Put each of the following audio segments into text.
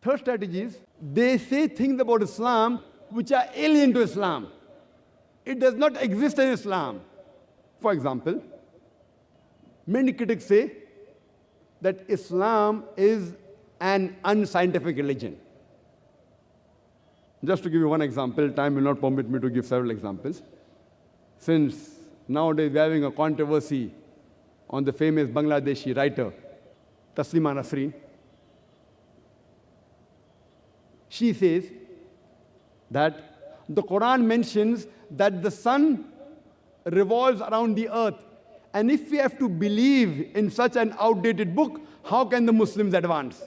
Third strategy is they say things about Islam which are alien to Islam. It does not exist in Islam. For example, many critics say that Islam is an unscientific religion. Just to give you one example, time will not permit me to give several examples. Since nowadays we are having a controversy on the famous Bangladeshi writer, Taslima Nasreen. She says that the Quran mentions that the sun revolves around the earth. And if we have to believe in such an outdated book, how can the Muslims advance?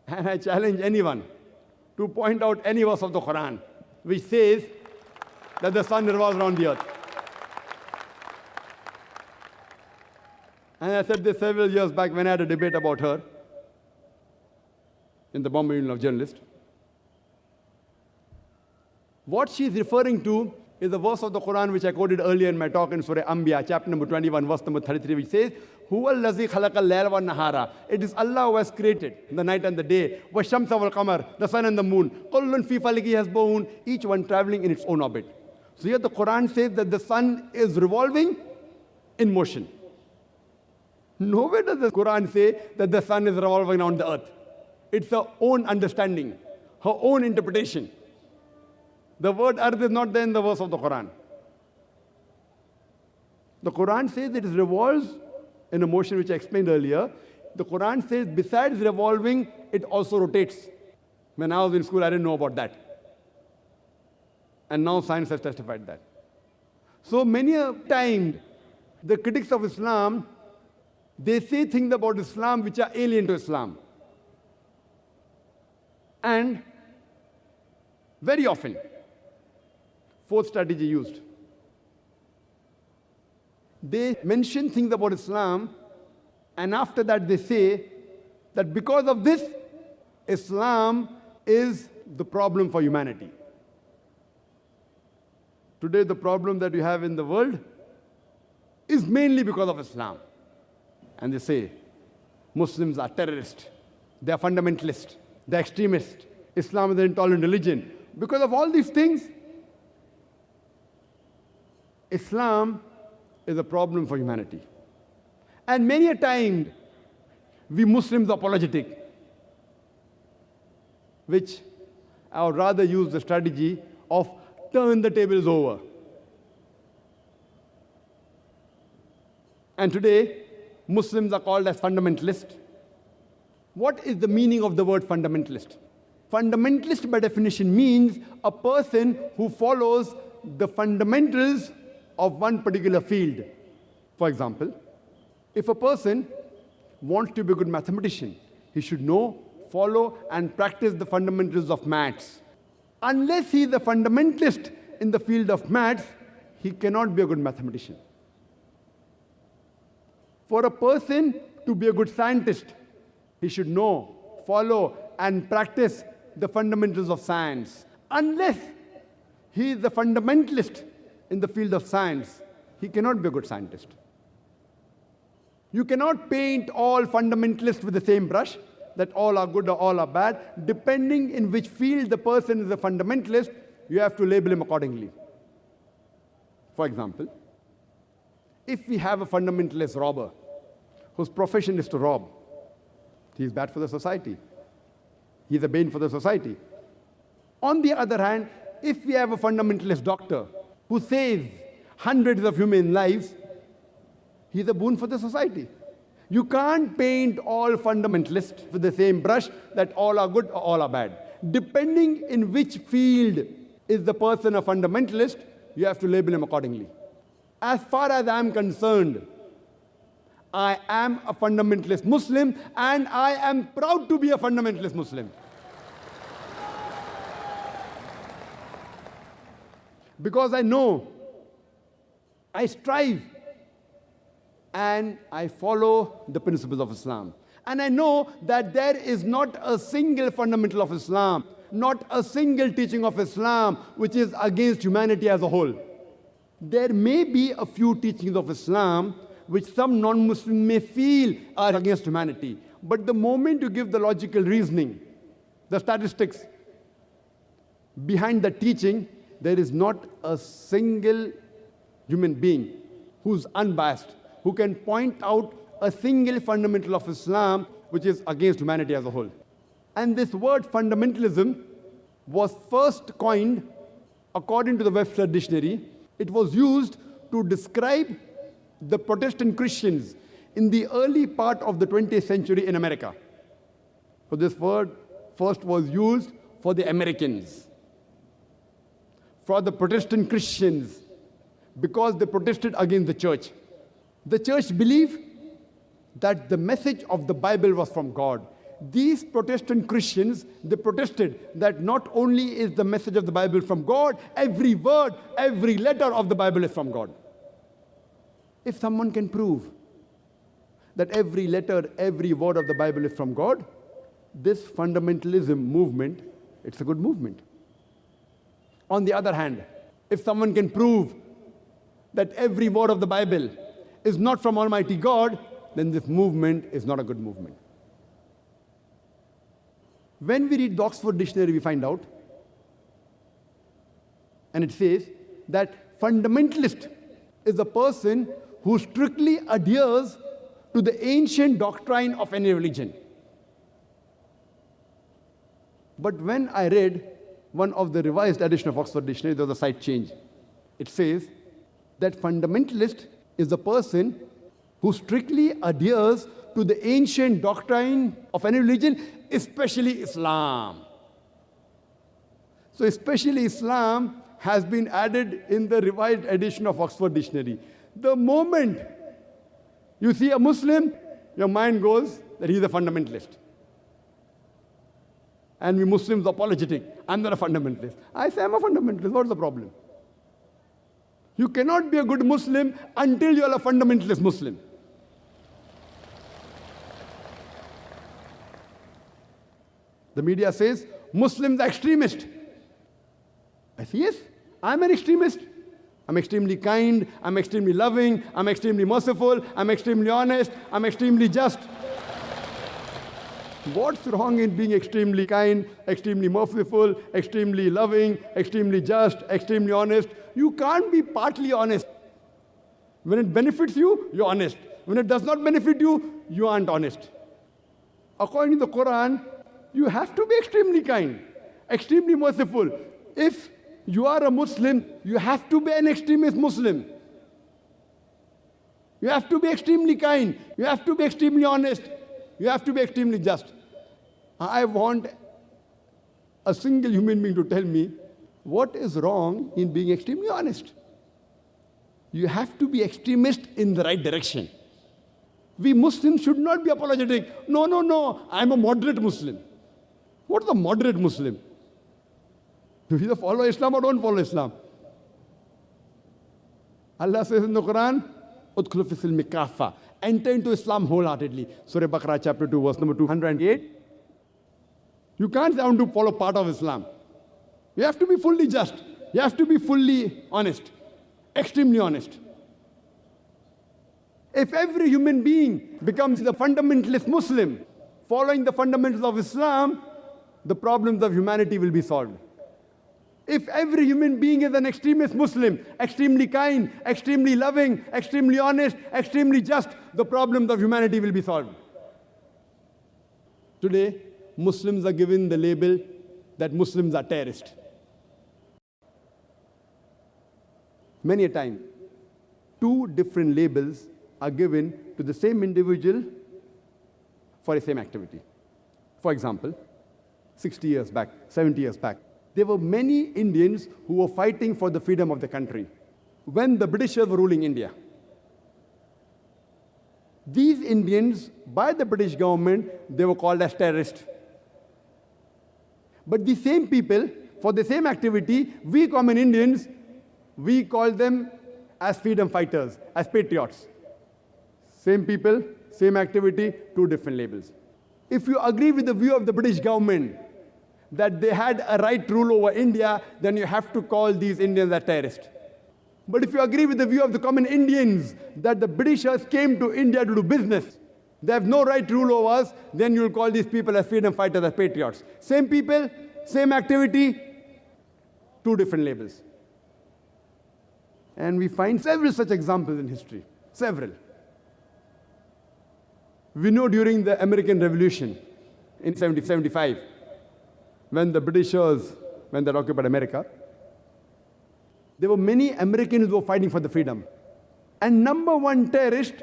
And I challenge anyone to point out any verse of the Quran which says that the sun revolves around the earth. And I said this several years back when I had a debate about her in the Bombay Union of Journalists. What she is referring to is the verse of the Quran which I quoted earlier in my talk in Surah Anbiya, chapter number 21, verse number 33, which says, Huwa allazi khalaqa al-layla wa nahara. It is Allah who has created the night and the day. Wa shamsa wal qamar, the sun and the moon. Kullun fi falaki yasbahun, each one traveling in its own orbit. So here the Quran says that the sun is revolving in motion. Nowhere does the Quran say that the sun is revolving around the earth. It's her own understanding, her own interpretation. The word earth is not there in the verse of the Quran. The Quran says it revolves in a motion which I explained earlier. The Quran says besides revolving, it also rotates. When I was in school, I didn't know about that. And now science has testified that. So many a time, the critics of Islam, they say things about Islam which are alien to Islam. And very often, fourth strategy used. They mention things about Islam, and after that they say that because of this, Islam is the problem for humanity. Today, the problem that we have in the world is mainly because of Islam. And they say Muslims are terrorists, they are fundamentalists, they are extremists, Islam is an intolerant religion. Because of all these things, Islam is a problem for humanity. And many a time, we Muslims are apologetic, which I would rather use the strategy of turn the tables over. And today, Muslims are called as fundamentalists. What is the meaning of the word fundamentalist? Fundamentalist, by definition, means a person who follows the fundamentals of one particular field. For example, if a person wants to be a good mathematician, he should know, follow, and practice the fundamentals of maths. Unless he is a fundamentalist in the field of maths, he cannot be a good mathematician. For a person to be a good scientist, he should know, follow, and practice the fundamentals of science. Unless he is a fundamentalist in the field of science, he cannot be a good scientist. You cannot paint all fundamentalists with the same brush, that all are good or all are bad. Depending in which field the person is a fundamentalist, you have to label him accordingly. For example, if we have a fundamentalist robber whose profession is to rob, he is bad for the society. He is a bane for the society. On the other hand, if we have a fundamentalist doctor who saves hundreds of human lives, he is a boon for the society. You can't paint all fundamentalists with the same brush that all are good or all are bad. Depending in which field is the person a fundamentalist, you have to label him accordingly. As far as I am concerned, I am a fundamentalist Muslim, and I am proud to be a fundamentalist Muslim. Because I know, I strive, and I follow the principles of Islam. And I know that there is not a single fundamental of Islam, not a single teaching of Islam which is against humanity as a whole. There may be a few teachings of Islam which some non-Muslims may feel are against humanity. But the moment you give the logical reasoning, the statistics behind the teaching, there is not a single human being who's unbiased, who can point out a single fundamental of Islam which is against humanity as a whole. And this word fundamentalism was first coined, according to the Webster Dictionary. It was used to describe the Protestant Christians in the early part of the 20th century in America. So this word first was used for the Americans, for the Protestant Christians, because they protested against the church. The church believed that the message of the Bible was from God. These Protestant Christians, they protested that not only is the message of the Bible from God, every word, every letter of the Bible is from God. If someone can prove that every letter, every word of the Bible is from God, this fundamentalism movement, it's a good movement. On the other hand, if someone can prove that every word of the Bible is not from Almighty God, then this movement is not a good movement. When we read the Oxford Dictionary, we find out, and it says that fundamentalist is a person who strictly adheres to the ancient doctrine of any religion. But when I read one of the revised edition of Oxford Dictionary, there was a slight change. It says that fundamentalist is a person who strictly adheres to the ancient doctrine of any religion, especially Islam. So especially Islam has been added in the revised edition of Oxford Dictionary. The moment you see a Muslim, your mind goes that he's a fundamentalist. And we Muslims are apologetic. I'm not a fundamentalist. I say I'm a fundamentalist. What's the problem? You cannot be a good Muslim until you're a fundamentalist Muslim. The media says, Muslims are extremists. I say, yes, I'm an extremist. I'm extremely kind, I'm extremely loving, I'm extremely merciful, I'm extremely honest, I'm extremely just. What's wrong in being extremely kind, extremely merciful, extremely loving, extremely just, extremely honest? You can't be partly honest. When it benefits you, you're honest. When it does not benefit you, you aren't honest. According to the Quran, you have to be extremely kind, extremely merciful. If you are a Muslim, you have to be an extremist Muslim. You have to be extremely kind. You have to be extremely honest. You have to be extremely just. I want a single human being to tell me what is wrong in being extremely honest. You have to be extremist in the right direction. We Muslims should not be apologetic. No, I'm a moderate Muslim. What is a moderate Muslim? You either follow Islam or don't follow Islam. Allah says in the Quran, "Udkhulu fis silmi kaffa." Enter into Islam wholeheartedly. Surah Baqarah chapter 2, verse number 208. You can't say I want to follow part of Islam. You have to be fully just. You have to be fully honest. Extremely honest. If every human being becomes the fundamentalist Muslim, following the fundamentals of Islam, the problems of humanity will be solved. If every human being is an extremist Muslim, extremely kind, extremely loving, extremely honest, extremely just, the problems of humanity will be solved. Today, Muslims are given the label that Muslims are terrorists. Many a time, two different labels are given to the same individual for the same activity. For example, 60 years back, 70 years back, there were many Indians who were fighting for the freedom of the country when the Britishers were ruling India. These Indians, by the British government, they were called as terrorists. But the same people, for the same activity, we common Indians, we call them as freedom fighters, as patriots. Same people, same activity, two different labels. If you agree with the view of the British government that they had a right to rule over India, then you have to call these Indians as terrorists. But if you agree with the view of the common Indians that the Britishers came to India to do business, they have no right to rule over us, then you'll call these people as freedom fighters, as patriots. Same people, same activity, two different labels. And we find several such examples in history. Several. We know during the American Revolution in 1775, when the Britishers, when they occupied America, there were many Americans who were fighting for the freedom. And number one terrorist,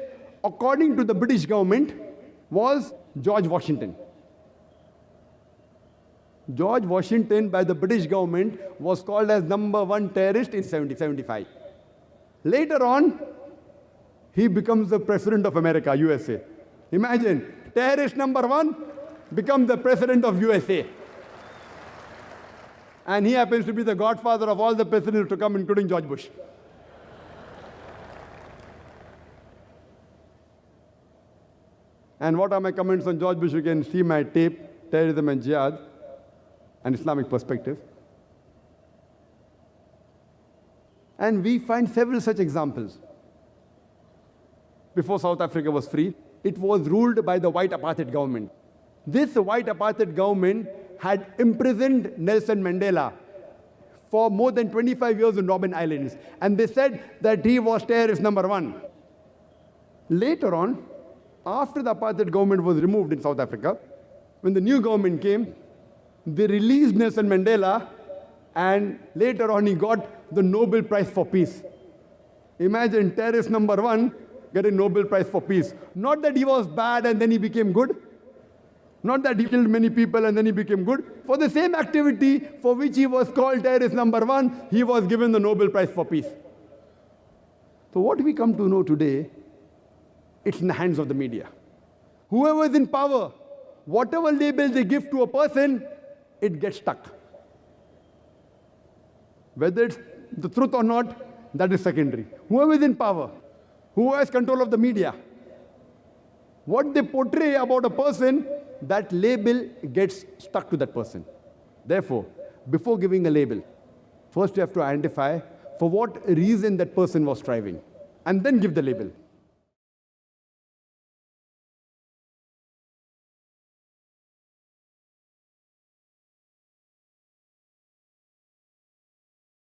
according to the British government, was George Washington. George Washington, by the British government, was called as number one terrorist in 1775. Later on, he becomes the President of America, USA. Imagine, terrorist number one becomes the President of USA. And he happens to be the godfather of all the presidents to come, including George Bush. And what are my comments on George Bush? You can see my tape, Terrorism and Jihad, an Islamic Perspective. And we find several such examples. Before South Africa was free, it was ruled by the white apartheid government. This white apartheid government had imprisoned Nelson Mandela for more than 25 years in Robben Islands. And they said that he was terrorist number one. Later on, after the apartheid government was removed in South Africa, when the new government came, they released Nelson Mandela, and later on he got the Nobel Prize for Peace. Imagine terrorist number one getting Nobel Prize for Peace. Not that he was bad and then he became good. Not that he killed many people and then he became good. For the same activity for which he was called terrorist number one, he was given the Nobel Prize for Peace. So what we come to know today, it's in the hands of the media. Whoever is in power, whatever label they give to a person, it gets stuck. Whether it's the truth or not, that is secondary. Whoever is in power, who has control of the media, what they portray about a person, that label gets stuck to that person. Therefore, before giving a label, first you have to identify for what reason that person was striving, and then give the label.